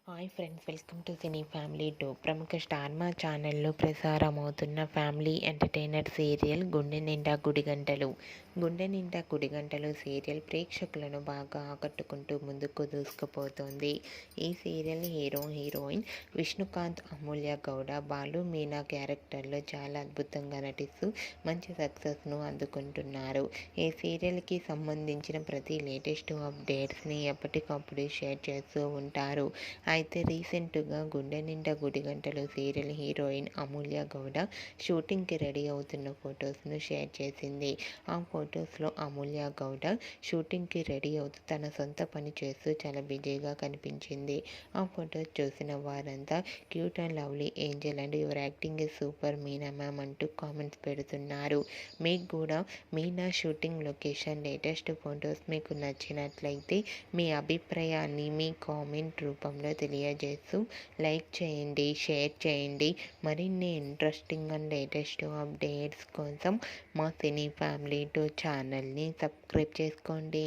Hi friends, welcome to cine family two. ప్రముఖ star మా ఛానల్లో ప్రసారమవుతున్న ఫ్యామిలీ ఎంటర్టైనర్ సీరియల్ గుండె నిండా గుడిగంటలు. గుండె నిండా గుడిగంటలు సీరియల్ ప్రేక్షకులను బాగా ఆకట్టుకుంటూ ముందుకు దూసుకుపోతోంది. ఈ సీరియల్ హీరోయిన్ విష్ణుకాంత్, అమూల్య గౌడ, బాలు మీనా క్యారెక్టర్లో చాలా అద్భుతంగా నటిస్తూ మంచి సక్సెస్ను అందుకుంటున్నారు. ఈ సీరియల్కి సంబంధించిన ప్రతి లేటెస్ట్ అప్డేట్స్ని ఎప్పటికప్పుడు షేర్ చేస్తూ ఉంటారు. అయితే రీసెంట్గా గుండె నిండా గుడిగంటలు సీరియల్ హీరోయిన్ అమూల్య గౌడ షూటింగ్కి రెడీ అవుతున్న ఫొటోస్ను షేర్ చేసింది. ఆ ఫొటోస్లో అమూల్య గౌడ షూటింగ్కి రెడీ అవుతూ తన సొంత పని చేస్తూ చాలా బిజీగా కనిపించింది. ఆ ఫొటోస్ చూసిన వారంతా cute and lovely Angel and your acting is super Meena ma'am అంటూ కామెంట్స్ పెడుతున్నారు. మీకు కూడా Meena shooting location latest photos మీకు నచ్చినట్లయితే మీ అభిప్రాయాన్ని మీ కామెంట్ రూపంలో తెలియజేస్తూ లైక్ చేయండి, షేర్ చేయండి. మరిన్ని ఇంట్రెస్టింగ్ అండ్ లేటెస్ట్ అప్డేట్స్ కోసం మా సినీ ఫ్యామిలీ టూ ఛానల్ని సబ్స్క్రైబ్ చేసుకోండి.